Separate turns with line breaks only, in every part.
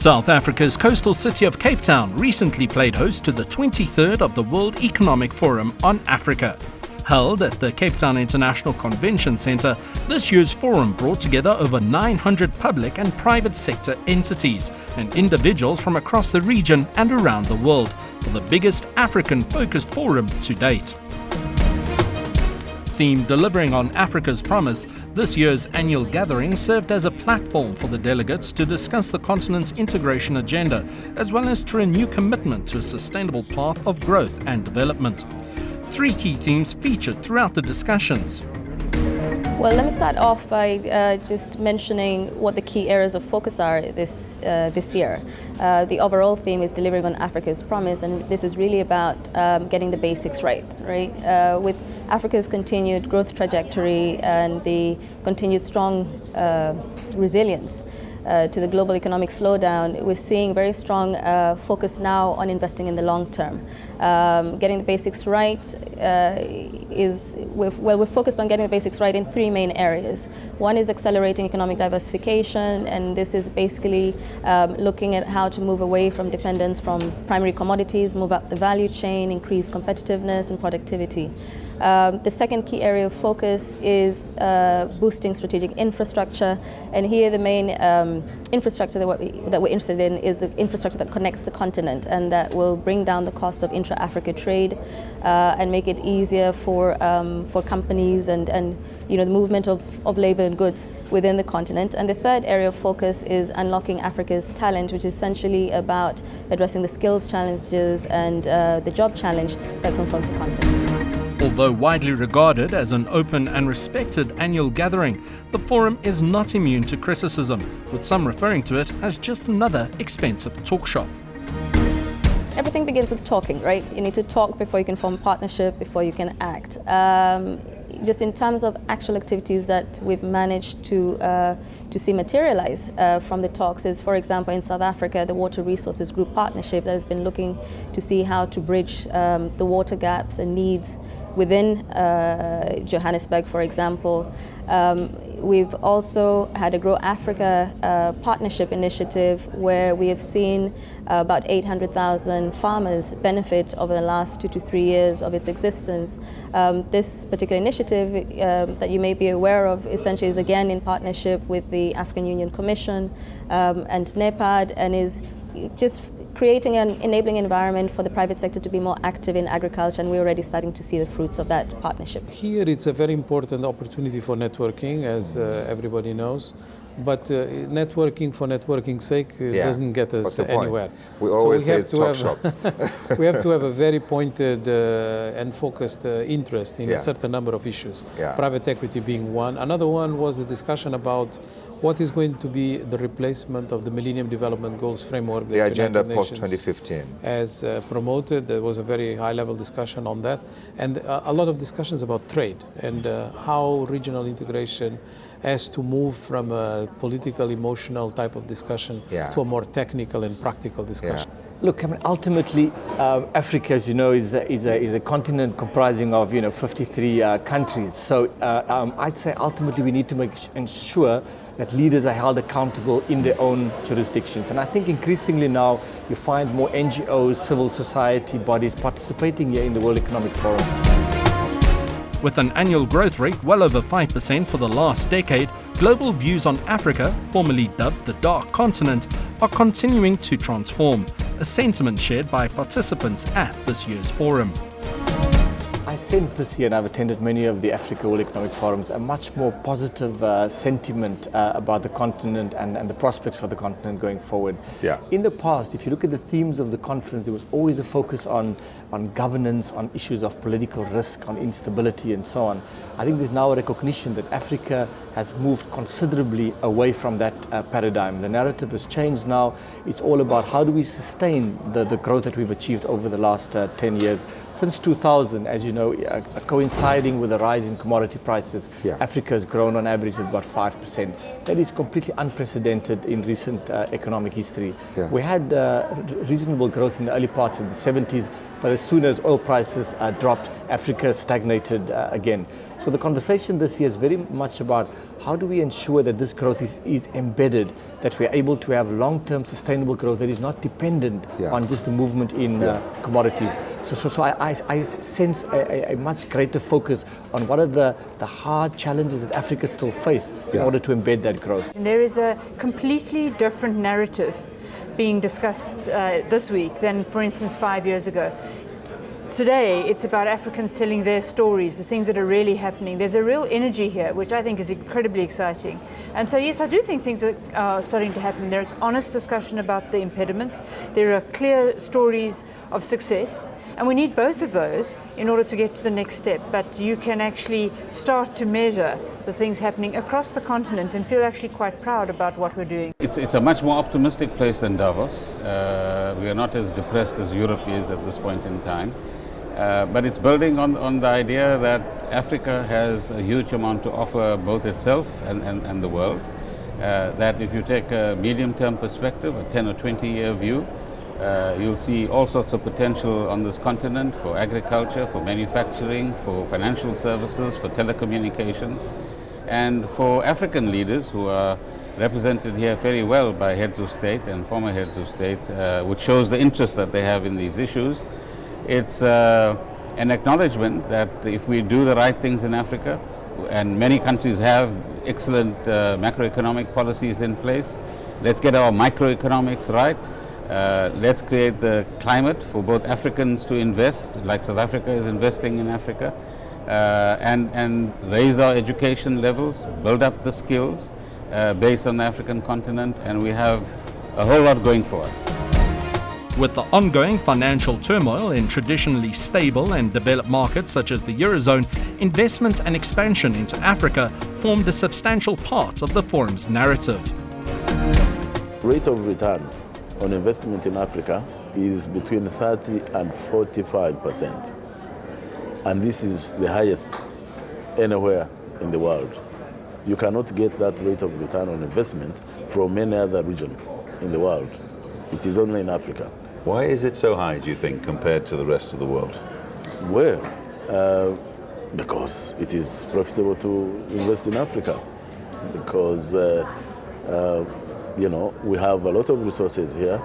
South Africa's coastal city of Cape Town recently played host to the 23rd of the World Economic Forum on Africa. Held at the Cape Town International Convention Centre, this year's forum brought together over 900 public and private sector entities and individuals from across the region and around the world for the biggest African-focused forum to date. Themed Delivering on Africa's Promise, this year's annual gathering served as a platform for the delegates to discuss the continent's integration agenda, as well as to renew commitment to a sustainable path of growth and development. Three key themes featured throughout the discussions.
Well, let me start off by just mentioning what the key areas of focus are this year. The overall theme is delivering on Africa's promise, and this is really about getting the basics right? With Africa's continued growth trajectory and the continued strong resilience to the global economic slowdown, we're seeing very strong focus now on investing in the long term. Getting the basics right we're focused on getting the basics right in three main areas. One is accelerating economic diversification, and this is basically looking at how to move away from dependence from primary commodities, move up the value chain, increase competitiveness and productivity. The second key area of focus is boosting strategic infrastructure, and here the main infrastructure that we're interested in is the infrastructure that connects the continent and that will bring down the cost of intra-Africa trade and make it easier for companies and the movement of labor and goods within the continent. And the third area of focus is unlocking Africa's talent, which is essentially about addressing the skills challenges and the job challenge that confronts the continent.
Although widely regarded as an open and respected annual gathering, the forum is not immune to criticism, with some referring to it as just another expensive talk shop.
Everything begins with talking, right? You need to talk before you can form a partnership, before you can act. Just in terms of actual activities that we've managed to see materialize from the talks is, for example, in South Africa, the Water Resources Group Partnership that has been looking to see how to bridge the water gaps and needs within Johannesburg, for example. We've also had a Grow Africa partnership initiative where we have seen about 800,000 farmers benefit over the last 2 to 3 years of its existence. This particular initiative that you may be aware of essentially is again in partnership with the African Union Commission and NEPAD, and is just creating an enabling environment for the private sector to be more active in agriculture, and we're already starting to see the fruits of that partnership.
Here it's a very important opportunity for networking, as everybody knows, but networking for networking's sake doesn't get us anywhere.
We always say it's talk shops.
We have to have a very pointed and focused interest in a certain number of issues, private equity being one. Another one was the discussion about what is going to be the replacement of the Millennium Development Goals framework.
The agenda post-2015.
As promoted, there was a very high-level discussion on that, and a lot of discussions about trade and how regional integration has to move from a political, emotional type of discussion to a more technical and practical discussion.
Look, I mean, ultimately, Africa, as you know, is a continent comprising of 53 countries. So I'd say ultimately we need to ensure that leaders are held accountable in their own jurisdictions. And I think increasingly now you find more NGOs, civil society bodies participating here in the World Economic Forum.
With an annual growth rate well over 5% for the last decade, global views on Africa, formerly dubbed the Dark Continent, are continuing to transform, a sentiment shared by participants at this year's forum.
I sense this year, and I've attended many of the Africa World Economic Forums, a much more positive sentiment about the continent and the prospects for the continent going forward. In the past, if you look at the themes of the conference, there was always a focus on governance, on issues of political risk, on instability and so on. I think there's now a recognition that Africa has moved considerably away from that paradigm. The narrative has changed now. It's all about how do we sustain the growth that we've achieved over the last 10 years. Since 2000, as you know, coinciding with the rise in commodity prices, Africa has grown on average at about 5%. That is completely unprecedented in recent economic history. We had reasonable growth in the early parts of the 70s, but as soon as oil prices dropped, Africa stagnated again. So the conversation this year is very much about how do we ensure that this growth is embedded, that we're able to have long-term sustainable growth that is not dependent on just the movement in commodities. So I sense a much greater focus on what are the hard challenges that Africa still face in order to embed that growth.
And there is a completely different narrative being discussed this week than, for instance, 5 years ago. Today, it's about Africans telling their stories, the things that are really happening. There's a real energy here, which I think is incredibly exciting. And so, yes, I do think things are starting to happen. There's honest discussion about the impediments. There are clear stories of success. And we need both of those in order to get to the next step. But you can actually start to measure the things happening across the continent and feel actually quite proud about what we're doing.
It's a much more optimistic place than Davos. We are not as depressed as Europe is at this point in time. But it's building on the idea that Africa has a huge amount to offer both itself and the world. That if you take a medium-term perspective, a 10 or 20-year view, you'll see all sorts of potential on this continent for agriculture, for manufacturing, for financial services, for telecommunications, and for African leaders who are represented here very well by heads of state and former heads of state, which shows the interest that they have in these issues. It's an acknowledgement that if we do the right things in Africa, and many countries have excellent macroeconomic policies in place, let's get our microeconomics right. Let's create the climate for both Africans to invest, like South Africa is investing in Africa, and raise our education levels, build up the skills based on the African continent, and we have a whole lot going for it.
With the ongoing financial turmoil in traditionally stable and developed markets such as the Eurozone, investment and expansion into Africa formed a substantial part of the forum's narrative.
Rate of return on investment in Africa is between 30 and 45%. And this is the highest anywhere in the world. You cannot get that rate of return on investment from any other region in the world. It is only in Africa.
Why is it so high, do you think, compared to the rest of the world?
Well, because it is profitable to invest in Africa. Because, you know, we have a lot of resources here.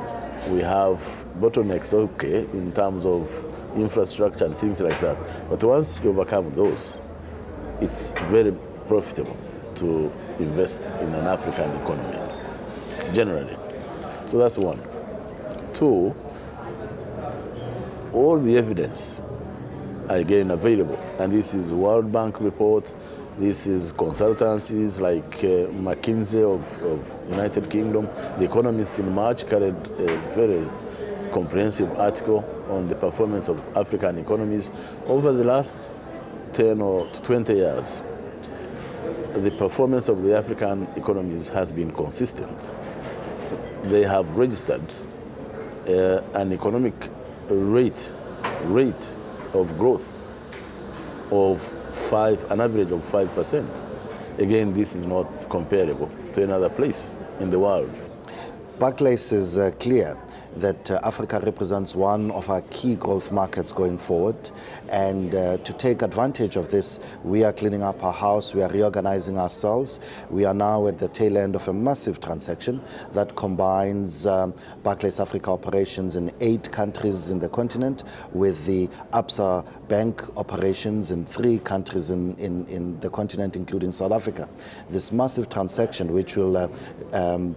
We have bottlenecks, okay, in terms of infrastructure and things like that. But once you overcome those, it's very profitable to invest in an African economy, generally. So that's one. Two, all the evidence are again available. And this is World Bank report, this is consultancies like McKinsey of United Kingdom. The Economist in March carried a very comprehensive article on the performance of African economies over the last 10 or 20 years. The performance of the African economies has been consistent. They have registered an economic rate of growth of an average of 5%. Again, this is not comparable to another place in the world.
Barclays is clear that Africa represents one of our key growth markets going forward. And to take advantage of this, we are cleaning up our house, we are reorganizing ourselves. We are now at the tail end of a massive transaction that combines Barclays Africa operations in 8 countries in the continent with the Absa Bank operations in 3 countries in the continent, including South Africa. This massive transaction, which will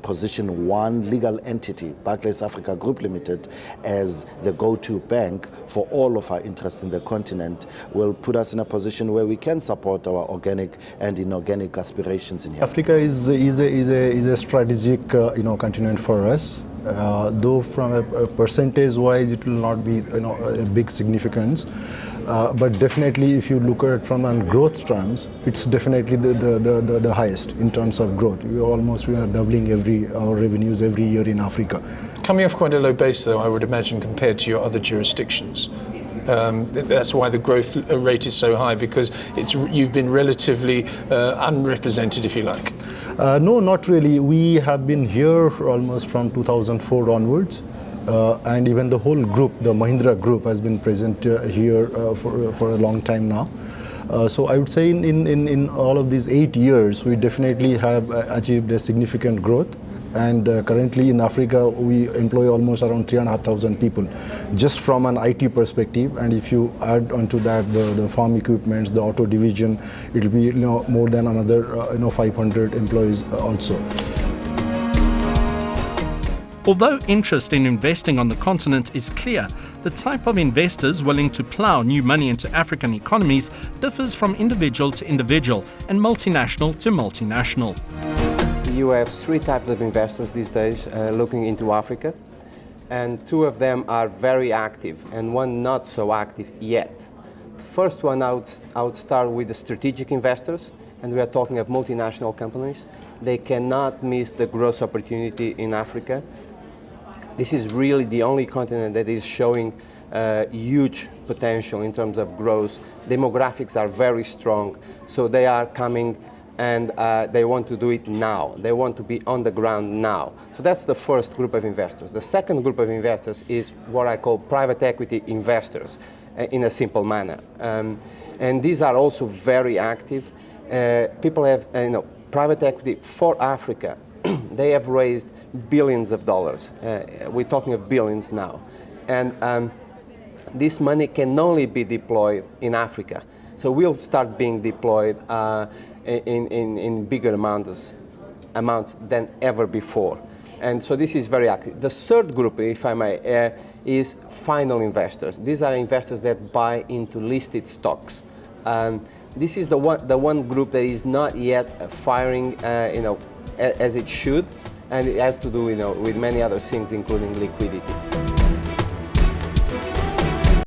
position one legal entity, Barclays Africa Group Limited, as the go-to bank for all of our interests in the continent, will put us in a position where we can support our organic and inorganic aspirations in here.
Africa is a strategic continent for us. Though from a percentage-wise, it will not be a big significance. But definitely, if you look at it from on growth terms, it's definitely the highest in terms of growth. We are doubling our revenues every year in Africa.
Coming off quite a low base, though, I would imagine, compared to your other jurisdictions. That's why the growth rate is so high, because you've been relatively unrepresented, if you like.
No, not really. We have been here almost from 2004 onwards. And even the whole group, the Mahindra group, has been present here for a long time now. So I would say in all of these 8 years, we definitely have achieved a significant growth. And currently in Africa, we employ almost around 3,500 people, just from an IT perspective. And if you add onto that the farm equipments, the auto division, it will be more than another 500 employees also.
Although interest in investing on the continent is clear, the type of investors willing to plough new money into African economies differs from individual to individual and multinational to multinational.
You have 3 types of investors these days looking into Africa, and 2 of them are very active and 1 not so active yet. First one, I would start with the strategic investors, and we are talking of multinational companies. They cannot miss the growth opportunity in Africa. This is really the only continent that is showing huge potential in terms of growth. Demographics are very strong, so they are coming and they want to do it now. They want to be on the ground now. So that's the first group of investors. The second group of investors is what I call private equity investors in a simple manner. And these are also very active. People have, private equity for Africa. They have raised billions of dollars. We're talking of billions now. And this money can only be deployed in Africa. So we'll start being deployed in bigger amounts than ever before. And so this is very active. The third group, if I may, is final investors. These are investors that buy into listed stocks. This is the one group that is not yet firing, as it should, and it has to do, with many other things, including liquidity.